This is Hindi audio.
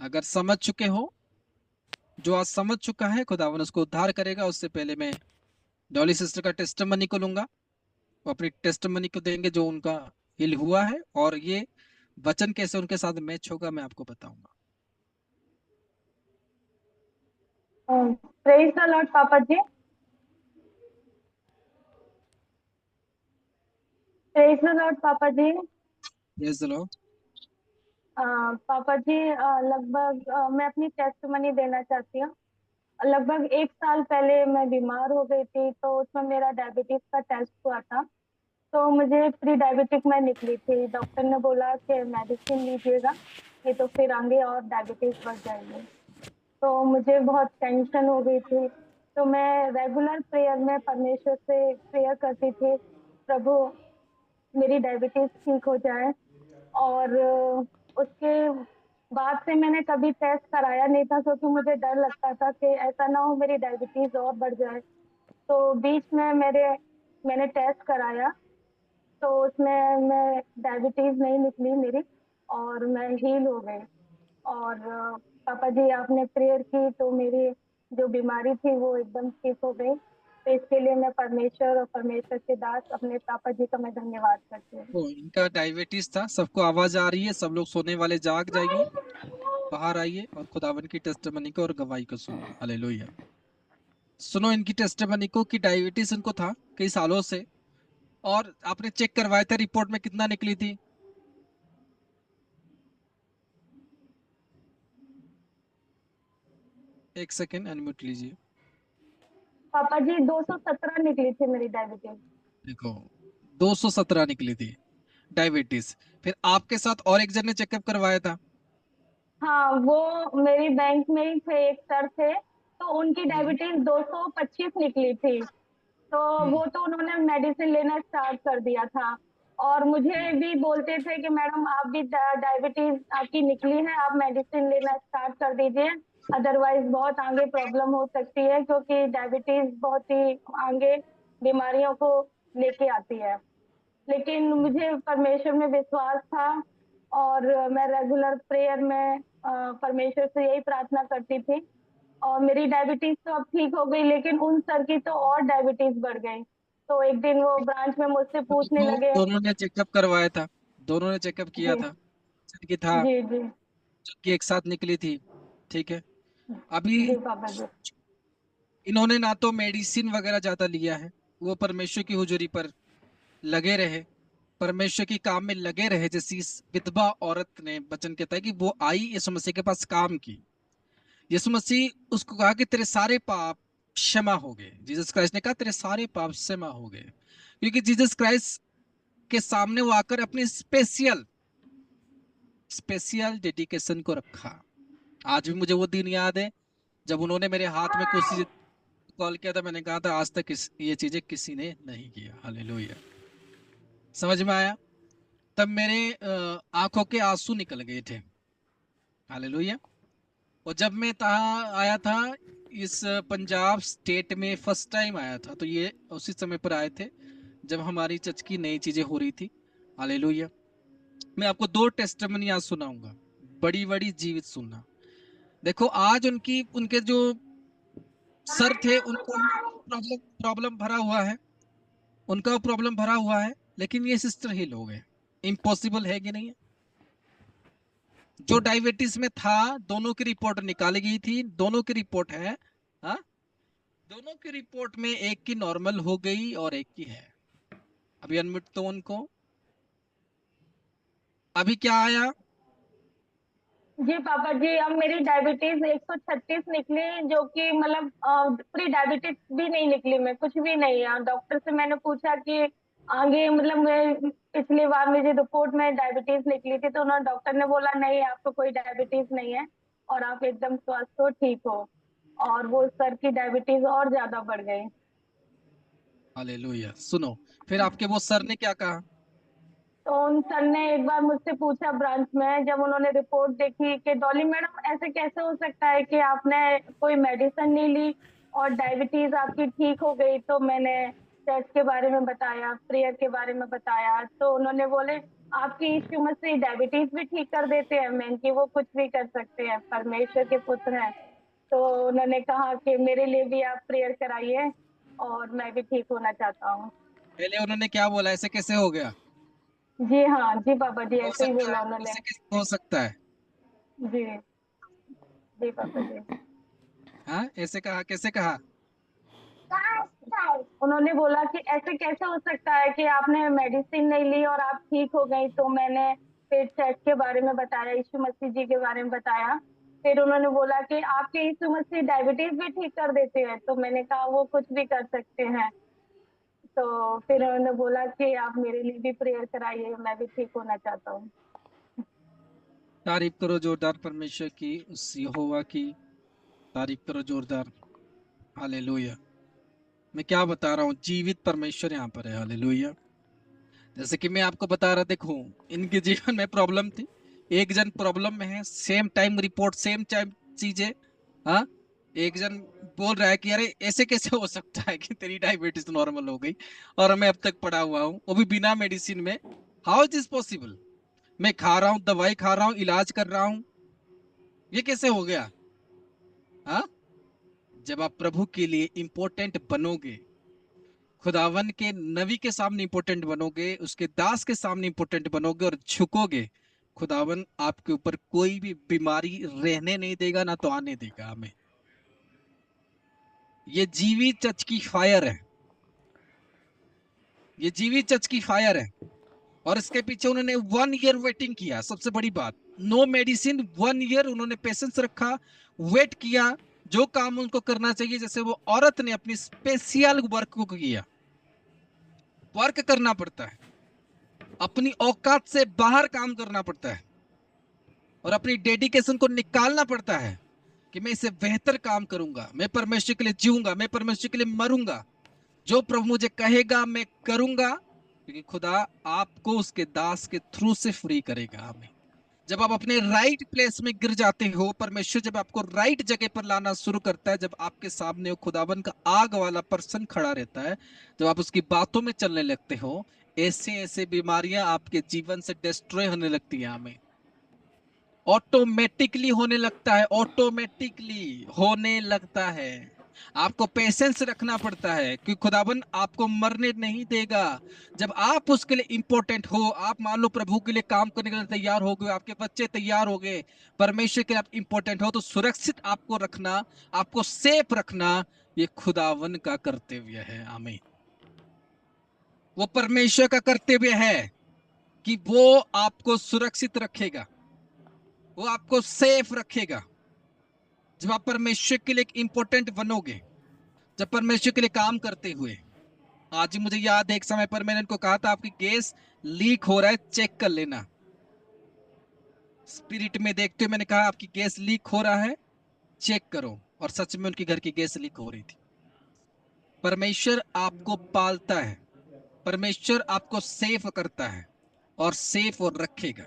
अगर समझ चुके हो, जो आज समझ चुका है खुदावन उसको उद्धार करेगा। उससे पहले मैं डॉली सिस्टर का टेस्टिमनी को लूंगा, वो अपनी टेस्टिमनी को देंगे जो उनका हिल हुआ है, और ये वचन कैसे उनके साथ मैच होगा मैं आपको बताऊंगा। प्रेज द लॉर्ड पापा जी। प्रेज द लॉर्ड पापा जी। Praise the Lord. पापा जी, लगभग मैं अपनी टेस्टमनी देना चाहती हूँ। लगभग 1 साल पहले मैं बीमार हो गई थी, तो उसमें मेरा डायबिटीज का टेस्ट हुआ था। तो मुझे प्री डायबिटिक में निकली थी। डॉक्टर ने बोला कि मेडिसिन लीजिएगा, नहीं तो फिर आगे और डायबिटीज बढ़ जाएगी। तो मुझे बहुत टेंशन हो गई थी। तो मैं रेगुलर प्रेयर में परमेश्वर से प्रेयर करती थी, प्रभु मेरी डायबिटीज ठीक हो जाए। और उसके बाद से मैंने कभी टेस्ट कराया नहीं था, क्योंकि मुझे डर लगता था कि ऐसा ना हो मेरी डायबिटीज और बढ़ जाए। तो बीच में मैंने टेस्ट कराया, तो उसमें मैं डायबिटीज नहीं निकली मेरी, और मैं हील हो गई। और पापा जी आपने प्रेयर की तो मेरी जो बीमारी थी वो एकदम ठीक हो गई। तो इसके लिए मैं परमेश्वर और परमेश्वर के दास अपने पापा जी का मैं धन्यवाद करती हूँ। तो इनका डायबिटीज था, सबको आवाज आ रही है, सब लोग सोने वाले जाग जाइए, बाहर आइए और खुदावन की टेस्टिमनी को और गवाही को सुनिए। हालेलुया। सुनो इनकी टेस्टिमनी को कि डायबिटीज इनको था कई सालों से, और आपने चेक करवाया था, रिपोर्ट में कितना निकली थी? एक सेकेंड अनम्यूट लीजिए। पापा जी 217 निकली थी मेरी डायबिटीज। देखो, 217 निकली थी डायबिटीज। फिर आपके साथ और एक जन ने चेकअप करवाया था। हाँ, वो मेरी बैंक में ही थे, एक सर थे, तो उनकी हम्म। डायबिटीज 225 निकली थी। तो हम्म। वो तो उन्होंने मेडिसिन लेना स्टार्ट कर दिया था। और मुझे हम्म। भी बोलते थे कि मैडम आप भी डायबिटीज आपकी निकली है, आप मेडिसिन लेना स्टार्ट कर दीजिए, अदरवाइज बहुत आगे प्रॉब्लम हो सकती है, क्योंकि डायबिटीज बहुत ही आगे बीमारियों को लेके आती है। लेकिन हम्म। मुझे परमेश्वर में विश्वास था, और मैं रेगुलर प्रेयर में परमेश्वर से यही प्रार्थना करती थी। और मेरी डायबिटीज तो अब ठीक हो गई, लेकिन उन सर की तो और डायबिटीज बढ़ गई। तो एक दिन वो ब्रांच में मुझसे तो पूछने देखो, लगे। दोनों ने चेकअप करवाया था, दोनों ने चेकअप किया जी था, जिनकी था, जी जी। जिनकी एक साथ निकली थी। ठीक है। अभी जी पापा जी। इन्होंने ना तो मेडिसिन वगैरह ज्यादा लिया है, वो परमेश्वर की हुजूरी पर लगे रहे, परमेश्वर के काम में लगे रहे। जैसी इस विधवा औरत ने वचन कहता है कि वो आई यीशु मसीह के पास काम की, यीशु मसीह उसको कहा कि तेरे सारे पाप क्षमा हो गए। जीसस क्राइस्ट ने कहा तेरे सारे पाप क्षमा हो गए, क्योंकि जीसस क्राइस्ट के सामने वो आकर अपनी स्पेशल स्पेशल डेडिकेशन को रखा। आज भी मुझे वो दिन याद है जब उन्होंने मेरे हाथ में कुछ चीज कॉल किया था, मैंने कहा था आज तक ये चीजें किसी ने नहीं किया। हालेलुया। समझ में आया? तब मेरे आंखों के आंसू निकल गए थे। हालेलुया। और जब मैं तहाँ आया था, इस पंजाब स्टेट में फर्स्ट टाइम आया था, तो ये उसी समय पर आए थे जब हमारी चर्च की नई चीजें हो रही थी। हालेलुया। मैं आपको दो टेस्टिमनी आज सुनाऊंगा, बड़ी बड़ी जीवित सुनना। देखो, आज उनकी उनके जो सर थे उनको प्रॉब्लम प्रॉब्लम भरा हुआ है, उनका प्रॉब्लम भरा हुआ है, लेकिन ये सिस्टर हील हो गए। इम्पॉसिबल है कि नहीं है? जो डायबिटीज में था, दोनों की रिपोर्ट निकाली गई थी, दोनों की रिपोर्ट है। हाँ, दोनों की रिपोर्ट में एक की नॉर्मल हो गई और एक की है। अभी अनम्यूट तो उनको, अभी क्या आया? जी पापा जी, अब मेरी डायबिटीज 136 निकली, जो कि मतलब प्री डायबिटिक भी नहीं निकली, मैं कुछ भी नहीं है। डॉक्टर से मैंने पूछा कि आगे मतलब मैं पिछली बार मुझे रिपोर्ट में डायबिटीज निकली थी, तो उन्होंने डॉक्टर ने बोला नहीं आपको कोई डायबिटीज नहीं है, और आप एकदम स्वस्थ हो, ठीक हो। और वो सर की डायबिटीज और ज्यादा बढ़ गई। हालेलुया। सुनो, फिर आपके वो सर ने क्या कहा? तो उन सर ने एक बार मुझसे पूछा ब्रांच में, जब उन्होंने रिपोर्ट देखी, कि डॉली मैडम ऐसे कैसे हो सकता है कि आपने कोई मेडिसिन नहीं ली और डायबिटीज आपकी ठीक हो गई। तो मैंने टेस्ट के बारे में बताया, प्रेयर के बारे में बताया, तो उन्होंने बोले आपके यीशु मसीह डायबिटीज भी ठीक कर देते हैं। मैं कि वो कुछ भी कर सकते हैं, परमेश्वर के पुत्र हैं। तो उन्होंने कहा कि मेरे लिए भी आप प्रेयर कराइए और मैं भी ठीक होना चाहता हूँ। पहले उन्होंने क्या बोला, ऐसे कैसे हो गया? जी हाँ, जी पापा जी, हो ऐसे ही सकता बोला है, उन्होंने। ऐसे कैसे हो सकता है? जी, जी पापा जी। हाँ, ऐसे कहा, कैसे कहा? उन्होंने बोला कि ऐसे कैसे हो सकता है कि आपने मेडिसिन नहीं ली और आप ठीक हो गई। तो मैंने फिर चर्च के बारे में बताया, यीशु मसीह जी के बारे में बताया। फिर उन्होंने बोला कि आपके यीशु मसीह डायबिटीज भी ठीक कर देते हैं। तो मैंने कहा वो कुछ भी कर सकते हैं। तो फिर उन्होंने बोला कि आप मेरे लिए भी प्रेयर कराइए, मैं भी ठीक होना चाहता हूँ। तारीफ करो जोरदार परमेश्वर की, उस यहोवा की तारीफ करो जोरदार। हालेलुया। मैं क्या बता रहा हूँ, जीवित परमेश्वर यहाँ पर है। हालेलुया। जैसे कि मैं आपको बता रहा, देखो इनके जीवन में प्रॉब्लम थी, एक जन प्रॉब्लम में है, same time report, same time चीजें। हाँ, एक जन बोल रहा है कि अरे ऐसे कैसे हो सकता है कि तेरी डायबिटीज नॉर्मल हो गई और मैं अब तक पड़ा हुआ हूँ, वो भी बिना मेडिसिन में। How is this possible? मैं खा रहा हूँ, दवाई खा रहा हूँ, इलाज कर रहा हूँ, ये कैसे हो गया? हाँ, जब आप प्रभु के लिए इंपॉर्टेंट बनोगे, खुदावन के नबी के सामने इंपॉर्टेंट बनोगे, उसके दास के सामने इंपॉर्टेंट बनोगे और झुकोगे, खुदावन आपके ऊपर कोई भी बीमारी रहने नहीं देगा, ना तो आने देगा। हमें ये जीवी चर्च की फायर है, ये जीवी चर्च की फायर है। और इसके पीछे उन्होंने 1 ईयर वेटिंग किया, सबसे बड़ी बात, नो मेडिसिन, 1 ईयर उन्होंने पेशेंस रखा, वेट किया, जो काम उनको करना चाहिए, जैसे वो औरत ने अपनी स्पेशल वर्क को किया। वर्क करना पड़ता है, अपनी औकात से बाहर काम करना पड़ता है और अपनी डेडिकेशन को निकालना पड़ता है कि मैं इसे बेहतर काम करूंगा, मैं परमेश्वर के लिए जीऊंगा, मैं परमेश्वर के लिए मरूंगा, जो प्रभु मुझे कहेगा मैं करूंगा, क्योंकि खुदा आपको उसके दास के थ्रू से फ्री करेगा। हमें जब आप अपने राइट प्लेस में गिर जाते हो, परमेश्वर जब आपको राइट जगह पर लाना शुरू करता है, जब आपके सामने वो खुदावन का आग वाला पर्सन खड़ा रहता है, जब आप उसकी बातों में चलने लगते हो, ऐसे ऐसे बीमारियां आपके जीवन से डिस्ट्रॉय होने लगती हैं। हमें ऑटोमेटिकली होने लगता है, ऑटोमेटिकली होने लगता है। आपको पेशेंस रखना पड़ता है कि खुदावन आपको मरने नहीं देगा। जब आप उसके लिए इंपॉर्टेंट हो, आप मान लो प्रभु के लिए काम करने के लिए तैयार हो गए, आपके बच्चे तैयार हो गए, परमेश्वर के लिए आप इंपॉर्टेंट हो, तो सुरक्षित आपको रखना, आपको सेफ रखना, ये खुदावन का कर्तव्य है। आमीन। वो परमेश्वर का कर्तव्य है कि वो आपको सुरक्षित रखेगा, वो आपको सेफ रखेगा। जब आप परमेश्वर के लिए एक इंपॉर्टेंट बनोगे, जब परमेश्वर के लिए काम करते हुए, आज ही मुझे याद है एक समय पर मैंने इनको कहा था आपकी गैस लीक हो रहा है, चेक कर लेना। स्पिरिट में देखते हुए मैंने कहा आपकी गैस लीक हो रहा है, चेक करो। और सच में उनकी घर की गैस लीक हो रही थी। परमेश्वर आपको पालता है, परमेश्वर आपको सेफ करता है और सेफ और रखेगा।